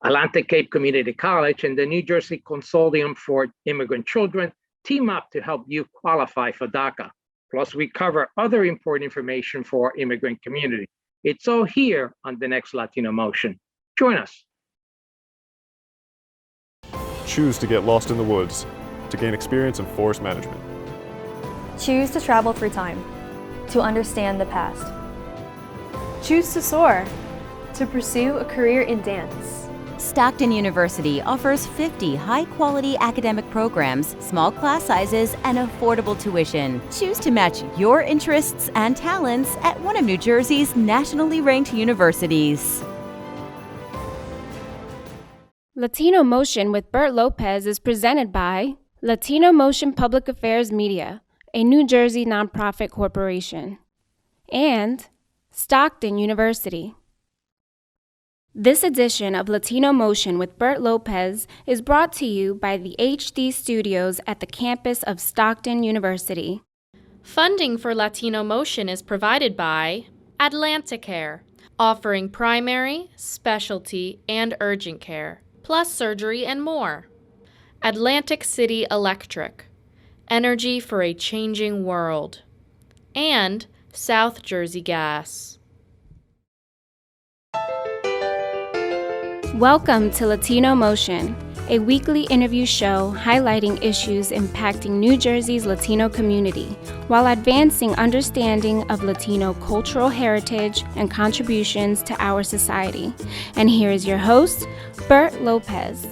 Atlantic Cape Community College and the New Jersey Consortium for Immigrant Children team up to help you qualify for DACA. Plus, we cover other important information for our immigrant community. It's all here on the next Latino Motion. Join us. Choose to get lost in the woods to gain experience in forest management. Choose to travel through time to understand the past. Choose to soar to pursue a career in dance. Stockton University offers 50 high-quality academic programs, small class sizes, and affordable tuition. Choose to match your interests and talents at one of New Jersey's nationally ranked universities. Latino Motion with Bert Lopez is presented by Latino Motion Public Affairs Media, a New Jersey nonprofit corporation, and Stockton University. This edition of Latino Motion with Bert Lopez is brought to you by the HD Studios at the campus of Stockton University. Funding for Latino Motion is provided by Atlanticare, offering primary, specialty, and urgent care, plus surgery and more. Atlantic City Electric, energy for a changing world. And South Jersey Gas. Welcome to Latino Motion, a weekly interview show highlighting issues impacting New Jersey's Latino community while advancing understanding of Latino cultural heritage and contributions to our society. And here is your host, Bert Lopez.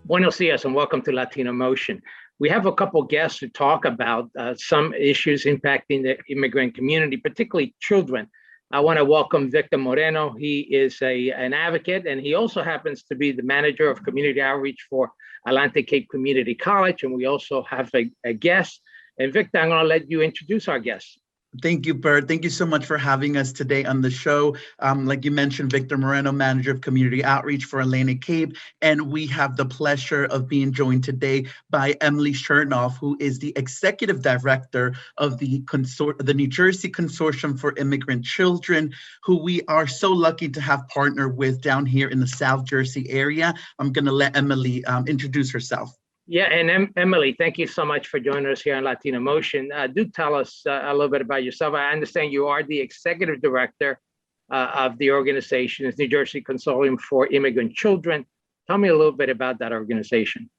Buenos dias and welcome to Latino Motion. We have a couple guests to talk about some issues impacting the immigrant community, particularly children. I want to welcome Victor Moreno. He is an advocate, and he also happens to be the manager of community outreach for Atlantic Cape Community College. And we also have a guest. And Victor, I'm going to let you introduce our guest. Thank you, Bert. Thank you so much for having us today on the show. Like you mentioned, Victor Moreno, Manager of Community Outreach for Atlantic Cape. And we have the pleasure of being joined today by Emily Chernoff, who is the Executive Director of the New Jersey Consortium for Immigrant Children, who we are so lucky to have partnered with down here in the South Jersey area. I'm going to let Emily introduce herself. Yeah, and Emily, thank you so much for joining us here on Latino Motion. Do tell us a little bit about yourself. I understand you are the executive director of the organization, it's New Jersey Consortium for Immigrant Children. Tell me a little bit about that organization.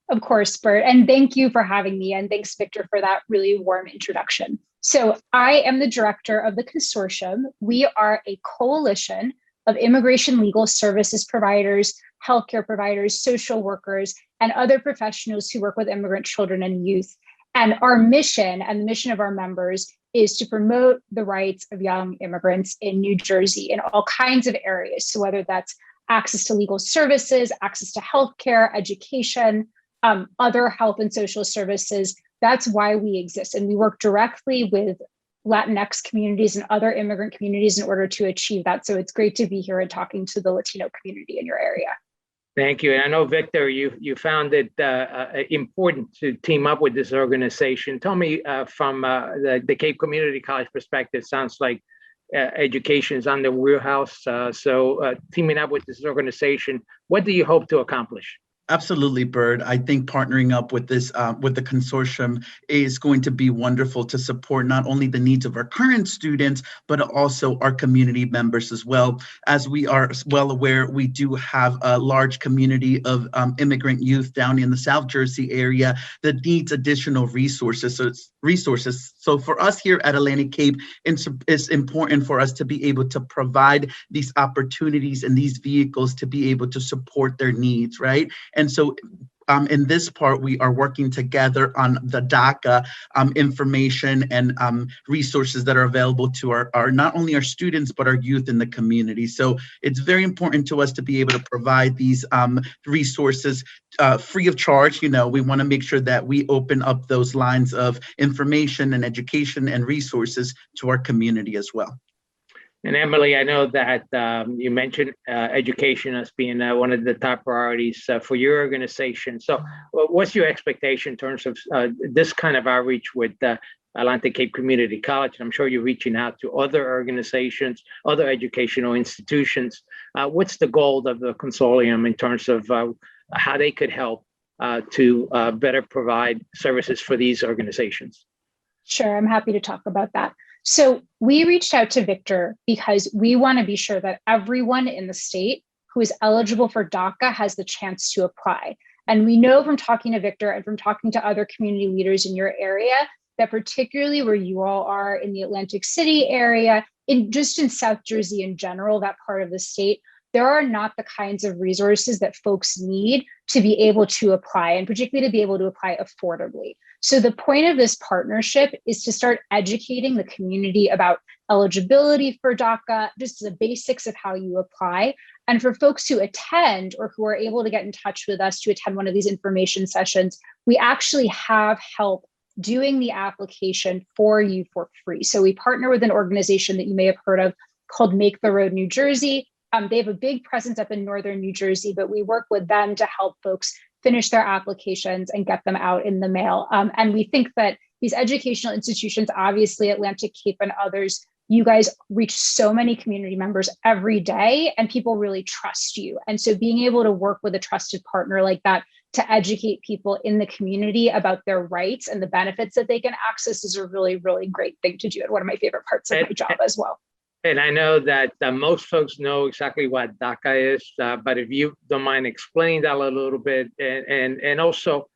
Of course, Bert, and thank you for having me, and thanks, Victor, for that really warm introduction. So I am the director of the consortium. We are a coalition of immigration legal services providers, healthcare providers, social workers, and other professionals who work with immigrant children and youth. And our mission and the mission of our members is to promote the rights of young immigrants in New Jersey in all kinds of areas. So whether that's access to legal services, access to healthcare, education, other health and social services, that's why we exist. And we work directly with Latinx communities and other immigrant communities in order to achieve that. So it's great to be here and talking to the Latino community in your area. Thank you. And I know, Victor, you found it important to team up with this organization. Tell me from the Cape Community College perspective, sounds like education is on the wheelhouse. So teaming up with this organization, what do you hope to accomplish? Absolutely, Bert. I think partnering up with this, with the consortium is going to be wonderful to support not only the needs of our current students, but also our community members as well. As we are well aware, we do have a large community of immigrant youth down in the South Jersey area that needs additional resources. So for us here at Atlantic Cape, it's important for us to be able to provide these opportunities and these vehicles to be able to support their needs, right? And so in this part, we are working together on the DACA information and resources that are available to our not only our students, but our youth in the community. So it's very important to us to be able to provide these resources free of charge. You know, we want to make sure that we open up those lines of information and education and resources to our community as well. And Emily, I know that you mentioned education as being one of the top priorities for your organization. So what's your expectation in terms of this kind of outreach with Atlantic Cape Community College. I'm sure you're reaching out to other organizations, other educational institutions. What's the goal of the consortium in terms of how they could help to better provide services for these organizations? Sure, I'm happy to talk about that. So we reached out to Victor because we want to be sure that everyone in the state who is eligible for DACA has the chance to apply. And we know from talking to Victor and from talking to other community leaders in your area that particularly where you all are in the Atlantic City area, in South Jersey in general, that part of the state, there are not the kinds of resources that folks need to be able to apply, and particularly to be able to apply affordably. So the point of this partnership is to start educating the community about eligibility for DACA, just the basics of how you apply. And for folks who attend or who are able to get in touch with us to attend one of these information sessions, we actually have help doing the application for you for free. So we partner with an organization that you may have heard of called Make the Road New Jersey. They have a big presence up in northern New Jersey, but we work with them to help folks finish their applications and get them out in the mail. And we think that these educational institutions, obviously Atlantic Cape and others, you guys reach so many community members every day and people really trust you. And so being able to work with a trusted partner like that to educate people in the community about their rights and the benefits that they can access is a really, really great thing to do. And one of my favorite parts of my job as well. And I know that most folks know exactly what DACA is, but if you don't mind explaining that a little bit, and also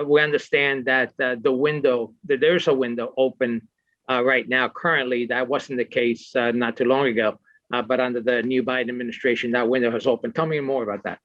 we understand that there's a window open right now. Currently, that wasn't the case not too long ago, but under the new Biden administration, that window has opened. Tell me more about that.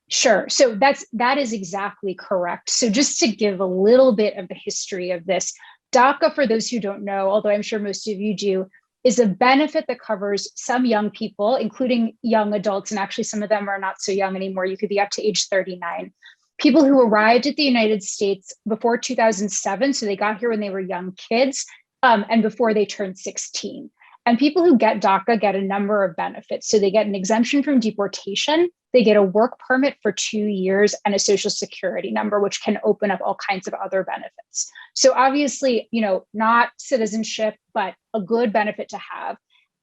Sure. So that is exactly correct. So just to give a little bit of the history of this, DACA, for those who don't know, although I'm sure most of you do, is a benefit that covers some young people, including young adults, and actually some of them are not so young anymore. You could be up to age 39. People who arrived at the United States before 2007, so they got here when they were young kids, and before they turned 16. And people who get DACA get a number of benefits. So they get an exemption from deportation, they get a work permit for 2 years, and a social security number, which can open up all kinds of other benefits. So obviously, not citizenship, but a good benefit to have.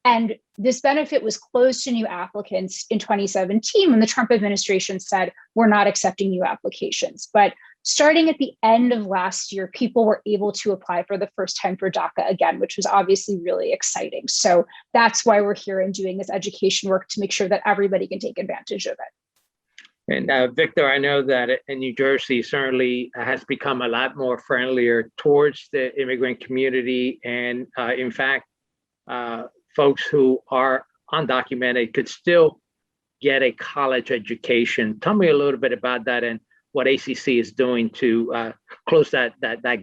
And this benefit was closed to new applicants in 2017 when the Trump administration said, we're not accepting new applications. But starting at the end of last year, people were able to apply for the first time for DACA again, which was obviously really exciting. So that's why we're here and doing this education work to make sure that everybody can take advantage of it. And Victor, I know that in New Jersey certainly has become a lot more friendlier towards the immigrant community. And in fact, folks who are undocumented could still get a college education. Tell me a little bit about that and what ACC is doing to close that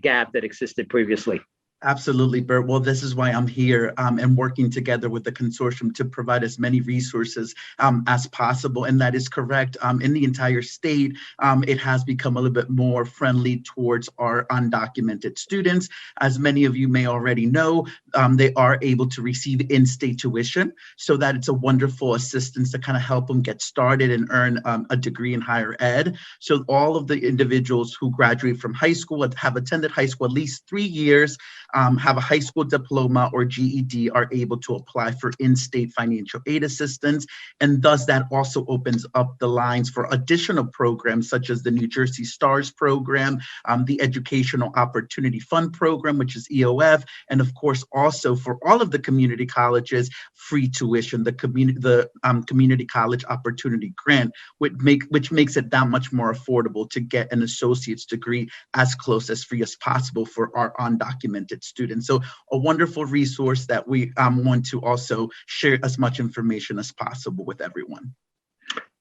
gap that existed previously. Absolutely, Bert. Well, this is why I'm here and working together with the consortium to provide as many resources as possible. And that is correct. In the entire state, it has become a little bit more friendly towards our undocumented students. As many of you may already know, they are able to receive in-state tuition, so that it's a wonderful assistance to kind of help them get started and earn a degree in higher ed. So all of the individuals who graduate from high school, have attended high school at least 3 years, have a high school diploma or GED, are able to apply for in-state financial aid assistance. And thus that also opens up the lines for additional programs such as the New Jersey STARS program, the Educational Opportunity Fund program, which is EOF, and of course also for all of the community colleges, free tuition, the Community College Opportunity Grant, which makes it that much more affordable to get an associate's degree as close as free as possible for our undocumented students. So a wonderful resource that we want to also share as much information as possible with everyone.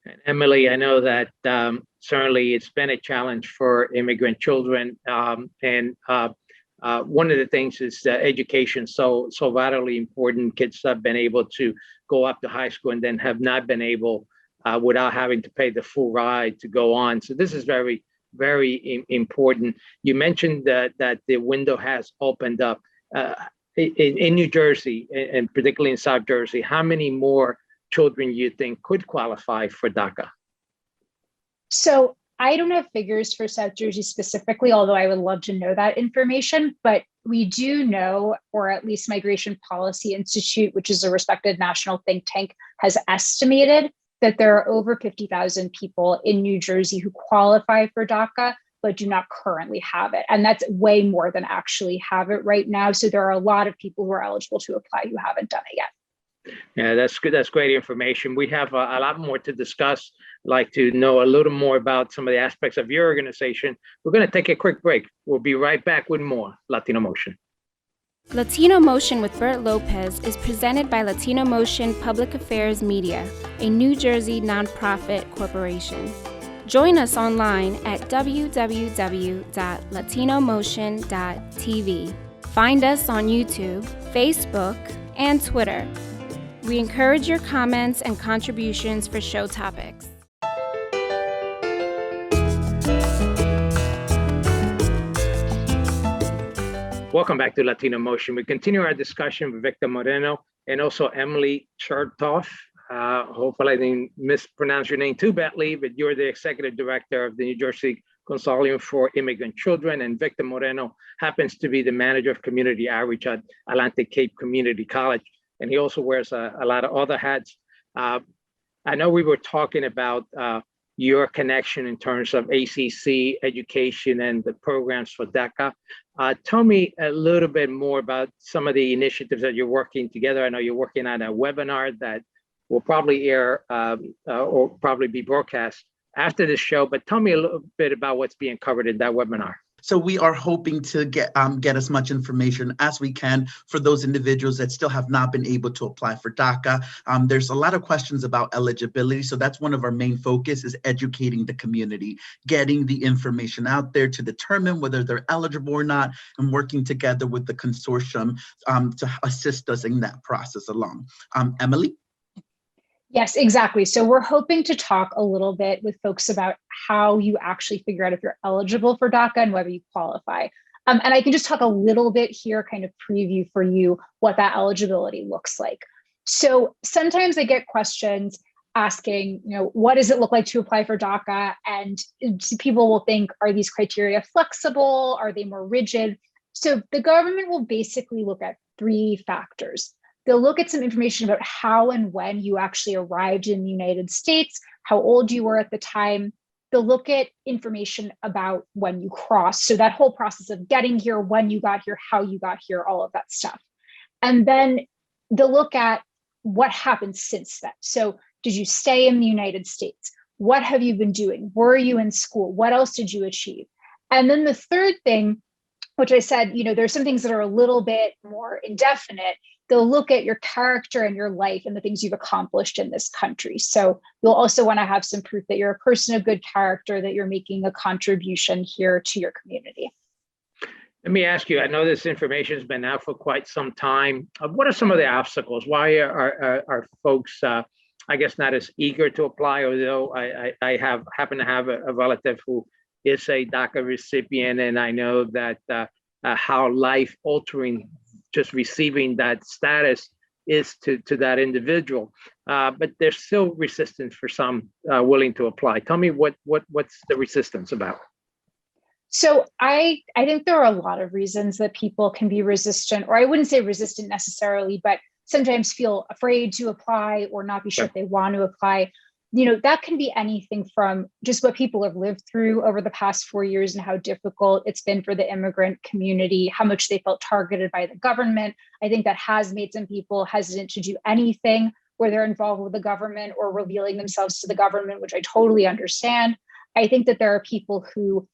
And Emily, I know that certainly it's been a challenge for immigrant children. And one of the things is education, so vitally important. Kids have been able to go up to high school and then have not been able without having to pay the full ride to go on. So this is very, very important. You mentioned that the window has opened up in New Jersey, and particularly in South Jersey. How many more children you think could qualify for DACA? So I don't have figures for South Jersey specifically, although I would love to know that information, but we do know, or at least Migration Policy Institute, which is a respected national think tank, has estimated that there are over 50,000 people in New Jersey who qualify for DACA, but do not currently have it. And that's way more than actually have it right now. So there are a lot of people who are eligible to apply who haven't done it yet. Yeah, that's good. That's great information. We have a lot more to discuss. I'd like to know a little more about some of the aspects of your organization. We're going to take a quick break. We'll be right back with more Latino Motion. Latino Motion with Bert Lopez is presented by Latino Motion Public Affairs Media, a New Jersey nonprofit corporation. Join us online at www.latinomotion.tv. Find us on YouTube, Facebook, and Twitter. We encourage your comments and contributions for show topics. Welcome back to Latino Motion. We continue our discussion with Victor Moreno and also Emily Chertoff. Hopefully I didn't mispronounce your name too badly, but you're the executive director of the New Jersey Consortium for Immigrant Children, and Victor Moreno happens to be the manager of community outreach at Atlantic Cape Community College, and he also wears a lot of other hats. I know we were talking about your connection in terms of ACC education and the programs for DACA. Tell me a little bit more about some of the initiatives that you're working together. I know you're working on a webinar that will probably air or probably be broadcast after this show, but tell me a little bit about what's being covered in that webinar. So we are hoping to get as much information as we can for those individuals that still have not been able to apply for DACA. There's a lot of questions about eligibility. So that's one of our main focus, is educating the community, getting the information out there to determine whether they're eligible or not, and working together with the consortium to assist us in that process along. Emily? Yes, exactly. So we're hoping to talk a little bit with folks about how you actually figure out if you're eligible for DACA and whether you qualify. And I can just talk a little bit here, kind of preview for you what that eligibility looks like. So sometimes I get questions asking, what does it look like to apply for DACA? And people will think, are these criteria flexible? Are they more rigid? So the government will basically look at 3 factors. They'll look at some information about how and when you actually arrived in the United States, how old you were at the time. They'll look at information about when you crossed. So that whole process of getting here, when you got here, how you got here, all of that stuff. And then they'll look at what happened since then. So did you stay in the United States? What have you been doing? Were you in school? What else did you achieve? And then the third thing, which I said, there's some things that are a little bit more indefinite. They'll look at your character and your life and the things you've accomplished in this country. So you'll also want to have some proof that you're a person of good character, that you're making a contribution here to your community. Let me ask you, I know this information has been out for quite some time. What are some of the obstacles? Why are folks, I guess, not as eager to apply, although I happen to have a relative who is a DACA recipient, and I know that how life-altering just receiving that status is to that individual, but there's still resistance for some willing to apply. Tell me what's the resistance about? So I think there are a lot of reasons that people can be resistant, or I wouldn't say resistant necessarily, but sometimes feel afraid to apply or not be sure if they want to apply. That can be anything from just what people have lived through over the past 4 years and how difficult it's been for the immigrant community, how much they felt targeted by the government. I think that has made some people hesitant to do anything where they're involved with the government or revealing themselves to the government, which I totally understand. I think that there are people who,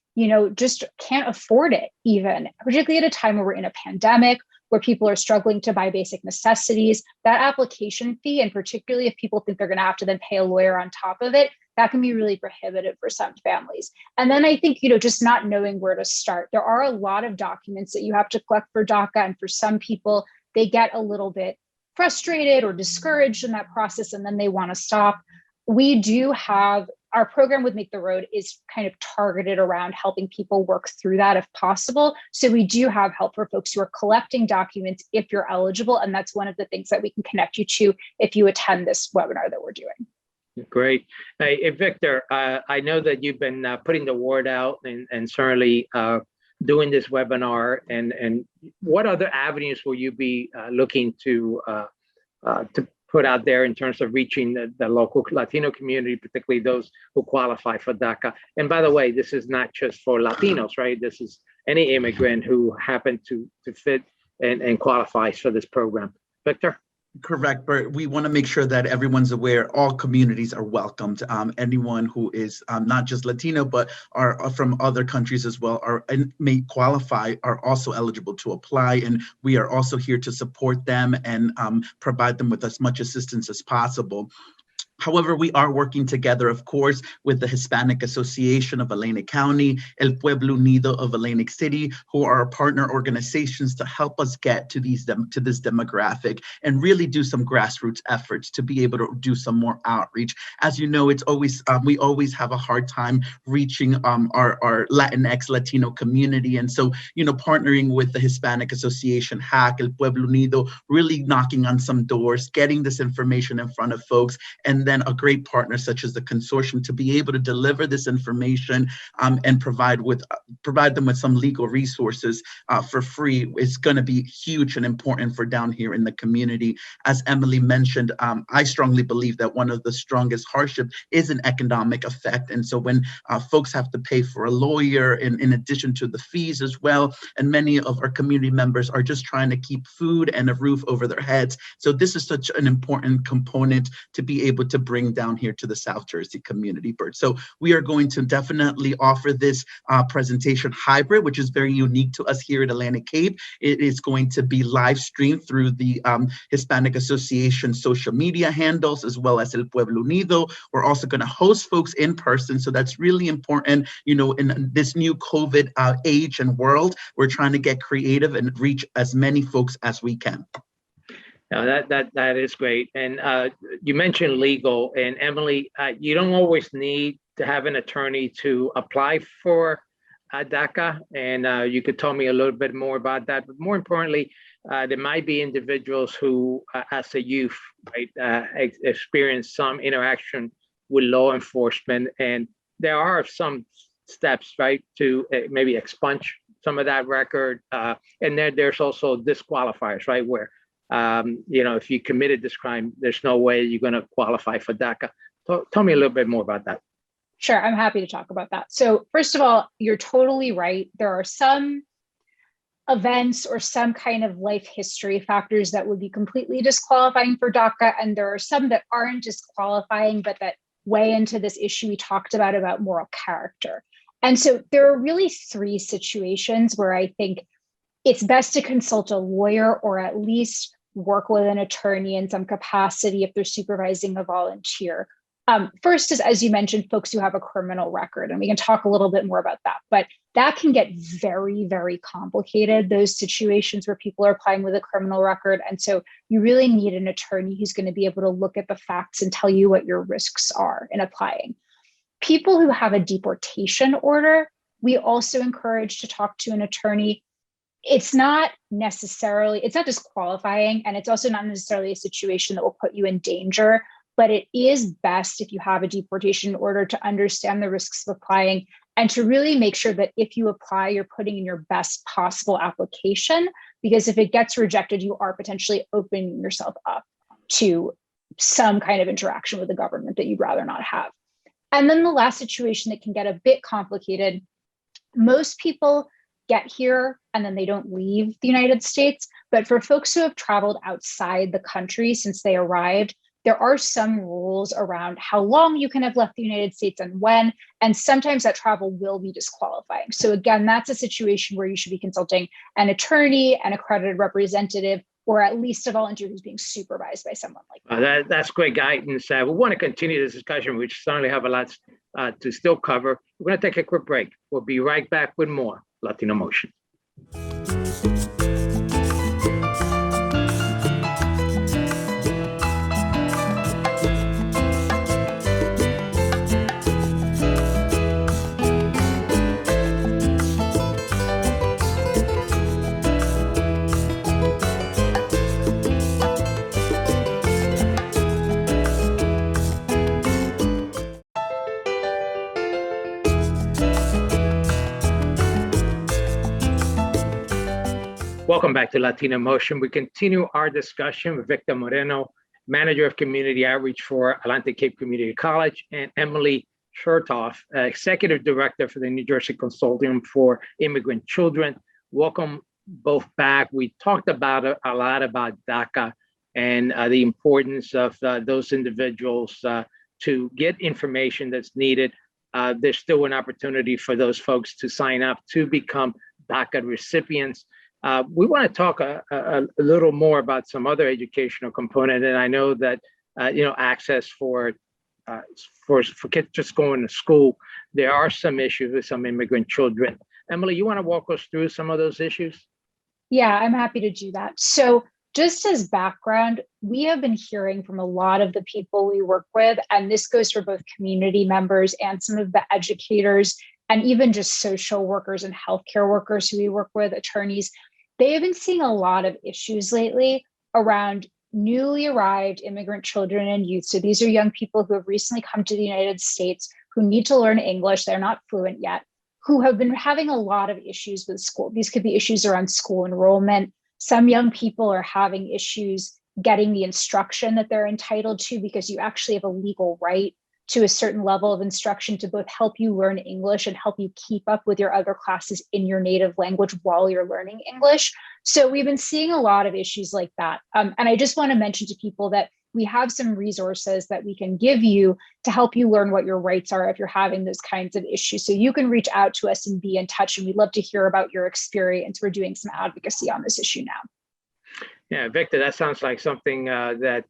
just can't afford it even, particularly at a time where we're in a pandemic, where people are struggling to buy basic necessities. That application fee, and particularly if people think they're going to have to then pay a lawyer on top of it, that can be really prohibitive for some families. And then I think, just not knowing where to start. There are a lot of documents that you have to collect for DACA, and for some people, they get a little bit frustrated or discouraged in that process, and then they want to stop. We do have our program with Make the Road is kind of targeted around helping people work through that if possible. So we do have help for folks who are collecting documents if you're eligible. And that's one of the things that we can connect you to if you attend this webinar that we're doing. Great. Hey, Victor, I know that you've been putting the word out and certainly doing this webinar. And what other avenues will you be looking to put out there in terms of reaching the local Latino community, particularly those who qualify for DACA? And by the way, this is not just for Latinos, right? This is any immigrant who happen to fit and qualifies for this program. Victor? Correct, Bert. We want to make sure that everyone's aware all communities are welcomed. Anyone who is not just Latino, but are from other countries as well, and may qualify, are also eligible to apply. And we are also here to support them and provide them with as much assistance as possible. However, we are working together, of course, with the Hispanic Association of Atlantic County, El Pueblo Unido of Atlantic City, who are our partner organizations to help us get to this demographic and really do some grassroots efforts to be able to do some more outreach. As you know, it's always we always have a hard time reaching our Latinx Latino community, and so partnering with the Hispanic Association, HAC, El Pueblo Unido, really knocking on some doors, getting this information in front of folks, and then a great partner such as the Consortium to be able to deliver this information and provide them with some legal resources for free is going to be huge and important for down here in the community. As Emily mentioned, I strongly believe that one of the strongest hardship is an economic effect. And so when folks have to pay for a lawyer in addition to the fees as well, and many of our community members are just trying to keep food and a roof over their heads. So this is such an important component to be able to bring down here to the South Jersey community, Bert. So we are going to definitely offer this presentation hybrid, which is very unique to us here at Atlantic Cape. It is going to be live streamed through the Hispanic Association social media handles, as well as El Pueblo Unido. We're also going to host folks in person. So that's really important, in this new COVID age and world. We're trying to get creative and reach as many folks as we can. Now that is great. And you mentioned legal, and Emily, you don't always need to have an attorney to apply for DACA, and you could tell me a little bit more about that. But more importantly, there might be individuals who, as a youth, right, experience some interaction with law enforcement, and there are some steps, right, to maybe expunge some of that record, and then there's also disqualifiers, right, where if you committed this crime, there's no way you're going to qualify for DACA. Tell me a little bit more about that. Sure, I'm happy to talk about that. So first of all, you're totally right. There are some events or some kind of life history factors that would be completely disqualifying for DACA, and there are some that aren't disqualifying, but that weigh into this issue we talked about moral character. And so there are really three situations where I think it's best to consult a lawyer or at least work with an attorney in some capacity if they're supervising a volunteer. First is, as you mentioned, folks who have a criminal record, and we can talk a little bit more about that, but that can get very, very complicated, those situations where people are applying with a criminal record. And so you really need an attorney who's going to be able to look at the facts and tell you what your risks are in applying. People who have a deportation order, we also encourage to talk to an attorney. It's not disqualifying, and it's also not necessarily a situation that will put you in danger, but it is best if you have a deportation order to understand the risks of applying and to really make sure that if you apply, you're putting in your best possible application, because if it gets rejected, you are potentially opening yourself up to some kind of interaction with the government that you'd rather not have. And then the last situation that can get a bit complicated, most people get here and then they don't leave the United States. But for folks who have traveled outside the country since they arrived, there are some rules around how long you can have left the United States and when, and sometimes that travel will be disqualifying. So again, that's a situation where you should be consulting an attorney, an accredited representative, or at least a volunteer who's being supervised by someone like that. That's great guidance. We want to continue this discussion. We certainly have a lot to still cover. We're going to take a quick break. We'll be right back with more Latino Motion. Welcome back to Latino Motion. We continue our discussion with Victor Moreno, Manager of Community Outreach for Atlantic Cape Community College, and Emily Chertoff, Executive Director for the New Jersey Consortium for Immigrant Children. Welcome both back. We talked about a lot about DACA and the importance of those individuals to get information that's needed. There's still an opportunity for those folks to sign up to become DACA recipients. We want to talk a little more about some other educational component, and I know that access for kids just going to school, there are some issues with some immigrant children. Emily, you want to walk us through some of those issues? Yeah, I'm happy to do that. So just as background, we have been hearing from a lot of the people we work with, and this goes for both community members and some of the educators and even just social workers and healthcare workers who we work with, attorneys. They have been seeing a lot of issues lately around newly arrived immigrant children and youth. So these are young people who have recently come to the United States who need to learn English. They're not fluent yet, who have been having a lot of issues with school. These could be issues around school enrollment. Some young people are having issues getting the instruction that they're entitled to because you actually have a legal right to a certain level of instruction to both help you learn English and help you keep up with your other classes in your native language while you're learning English. So we've been seeing a lot of issues like that. And I just want to mention to people that we have some resources that we can give you to help you learn what your rights are if you're having those kinds of issues. So you can reach out to us and be in touch, and we'd love to hear about your experience. We're doing some advocacy on this issue now. Yeah, Victor, that sounds like something that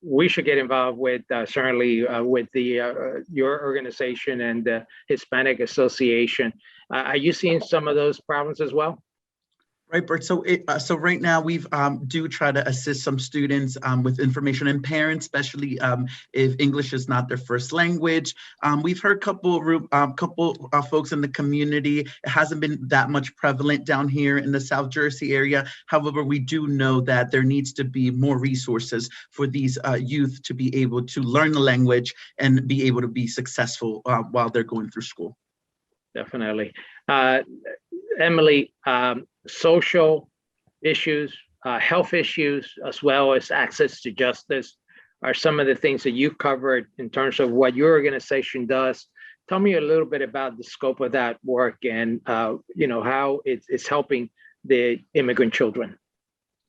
we should get involved with, certainly with your organization and the Hispanic Association. Are you seeing some of those problems as well? Right, Bert. So right now we've do try to assist some students with information, and parents, especially if English is not their first language. We've heard couple folks in the community. It hasn't been that much prevalent down here in the South Jersey area. However, we do know that there needs to be more resources for these youth to be able to learn the language and be able to be successful while they're going through school. Definitely. Emily, social issues, health issues, as well as access to justice are some of the things that you've covered in terms of what your organization does. Tell me a little bit about the scope of that work and how it's helping the immigrant children.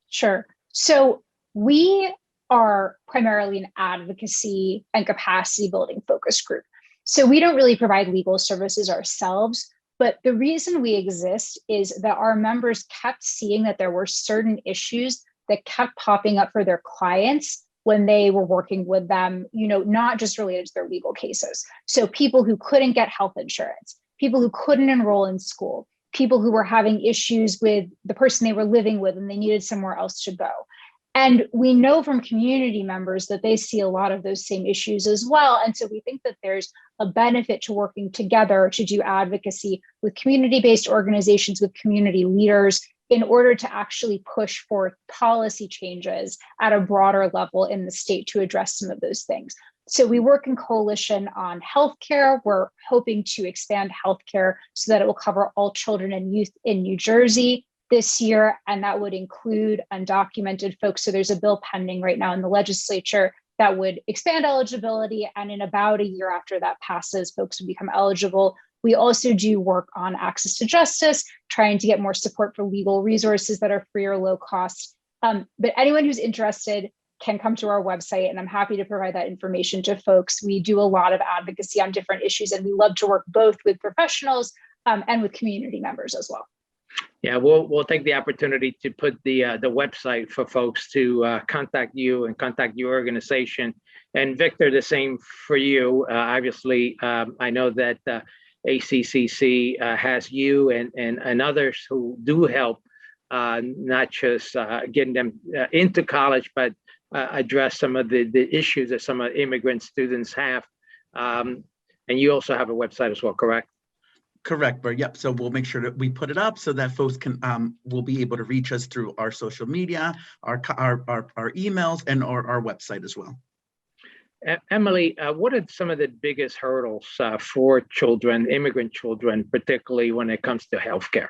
Sure. So we are primarily an advocacy and capacity building focus group. So we don't really provide legal services ourselves. But the reason we exist is that our members kept seeing that there were certain issues that kept popping up for their clients when they were working with them, not just related to their legal cases. So people who couldn't get health insurance, people who couldn't enroll in school, people who were having issues with the person they were living with and they needed somewhere else to go. And we know from community members that they see a lot of those same issues as well. And so we think that there's a benefit to working together to do advocacy with community-based organizations, with community leaders, in order to actually push for policy changes at a broader level in the state to address some of those things. So we work in coalition on healthcare. We're hoping to expand healthcare so that it will cover all children and youth in New Jersey this year, and that would include undocumented folks. So there's a bill pending right now in the legislature that would expand eligibility, and in about a year after that passes, folks would become eligible. We also do work on access to justice, trying to get more support for legal resources that are free or low cost. But anyone who's interested can come to our website, and I'm happy to provide that information to folks. We do a lot of advocacy on different issues, and we love to work both with professionals and with community members as well. Yeah, we'll take the opportunity to put the website for folks to contact you and contact your organization. And Victor, the same for you. Obviously, I know that ACCC has you and others who do help, not just getting them into college, but address some of the issues that some immigrant students have. And you also have a website as well, correct? Correct, but yep. So we'll make sure that we put it up so that folks can will be able to reach us through our social media, our emails, and our website as well. Emily, what are some of the biggest hurdles for children, immigrant children, particularly when it comes to healthcare?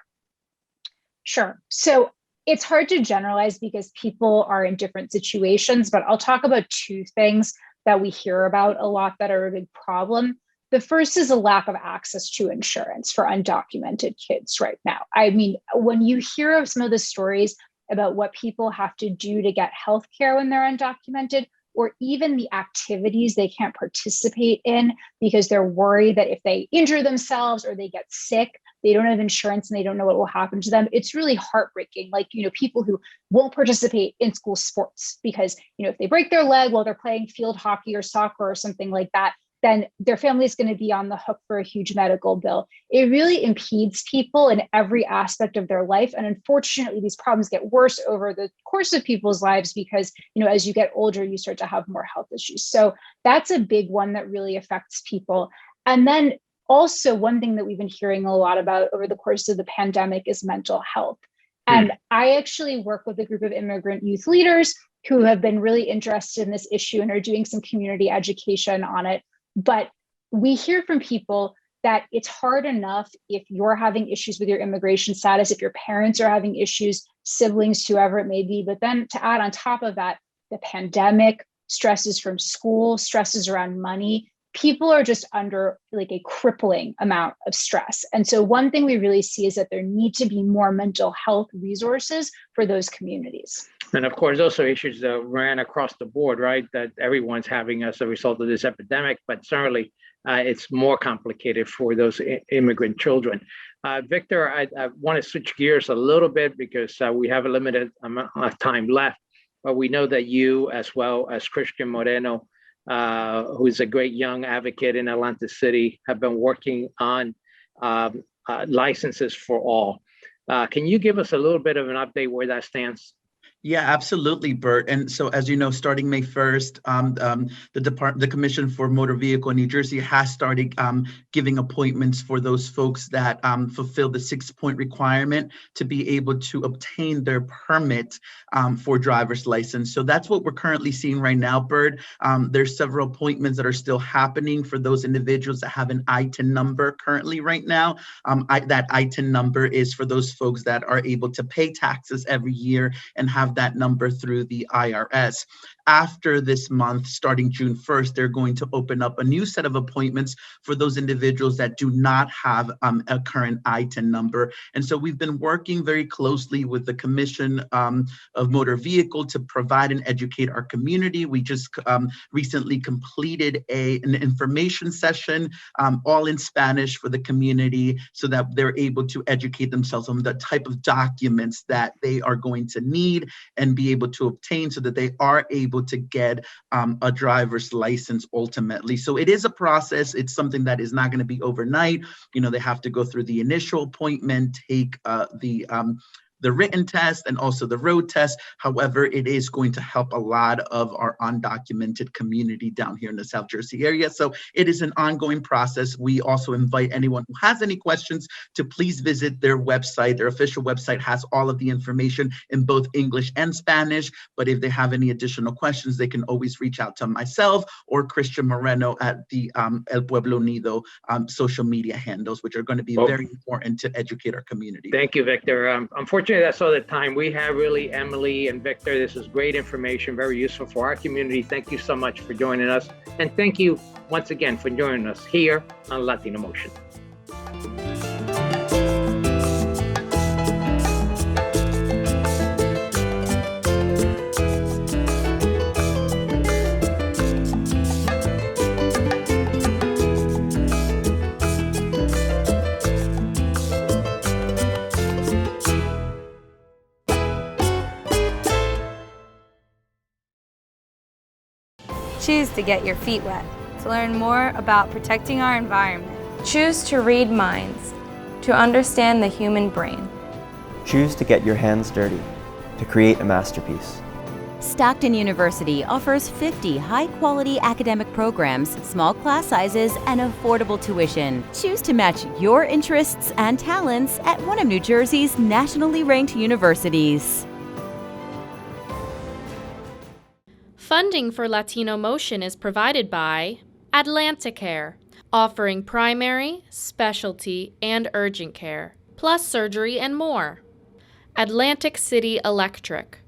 Sure. So it's hard to generalize because people are in different situations, but I'll talk about two things that we hear about a lot that are a big problem. The first is a lack of access to insurance for undocumented kids right now. I mean, when you hear of some of the stories about what people have to do to get healthcare when they're undocumented, or even the activities they can't participate in because they're worried that if they injure themselves or they get sick, they don't have insurance and they don't know what will happen to them. It's really heartbreaking. Like, people who won't participate in school sports because, if they break their leg while they're playing field hockey or soccer or something like that, then their family is going to be on the hook for a huge medical bill. It really impedes people in every aspect of their life. And unfortunately, these problems get worse over the course of people's lives because, as you get older, you start to have more health issues. So that's a big one that really affects people. And then also one thing that we've been hearing a lot about over the course of the pandemic is mental health. And I actually work with a group of immigrant youth leaders who have been really interested in this issue and are doing some community education on it. But we hear from people that it's hard enough if you're having issues with your immigration status, if your parents are having issues, siblings, whoever it may be. But then to add on top of that, the pandemic, stresses from school, stresses around money, people are just under like a crippling amount of stress. And so one thing we really see is that there need to be more mental health resources for those communities. And of course, those are issues that ran across the board, right? That everyone's having as a result of this epidemic, but certainly it's more complicated for those immigrant children. Victor, I want to switch gears a little bit because we have a limited amount of time left, but we know that you, as well as Christian Moreno, who's a great young advocate in Atlantic City, have been working on licenses for all. Can you give us a little bit of an update where that stands? Yeah, absolutely, Bert. And so, as you know, starting May 1st, the Commission for Motor Vehicle in New Jersey has started giving appointments for those folks that fulfill the 6-point requirement to be able to obtain their permit for driver's license. So that's what we're currently seeing right now, Bert. There's several appointments that are still happening for those individuals that have an ITIN number currently right now. That ITIN number is for those folks that are able to pay taxes every year and have that number through the IRS. After this month, starting June 1st, they're going to open up a new set of appointments for those individuals that do not have a current ITIN number. And so we've been working very closely with the Commission of Motor Vehicle to provide and educate our community. We just recently completed an information session, all in Spanish for the community, so that they're able to educate themselves on the type of documents that they are going to need and be able to obtain so that they are able to get a driver's license ultimately. So it is a process. It's something that is not going to be overnight. They have to go through the initial appointment, take the written test and also the road test. However, it is going to help a lot of our undocumented community down here in the South Jersey area. So it is an ongoing process. We also invite anyone who has any questions to please visit their website. Their official website has all of the information in both English and Spanish. But if they have any additional questions, they can always reach out to myself or Christian Moreno at the El Pueblo Unido social media handles, which are going to be very important to educate our community. Thank you, Victor. Unfortunately, that's all the time we have, really. Emily and Victor, this is great information, very useful for our community. Thank you so much for joining us. And thank you once again for joining us here on Latino Motion. Choose to get your feet wet, to learn more about protecting our environment. Choose to read minds, to understand the human brain. Choose to get your hands dirty, to create a masterpiece. Stockton University offers 50 high-quality academic programs, small class sizes, and affordable tuition. Choose to match your interests and talents at one of New Jersey's nationally ranked universities. Funding for Latino Motion is provided by Atlanticare, offering primary, specialty, and urgent care, plus surgery and more. Atlantic City Electric,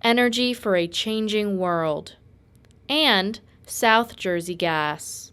energy for a changing world, and South Jersey Gas.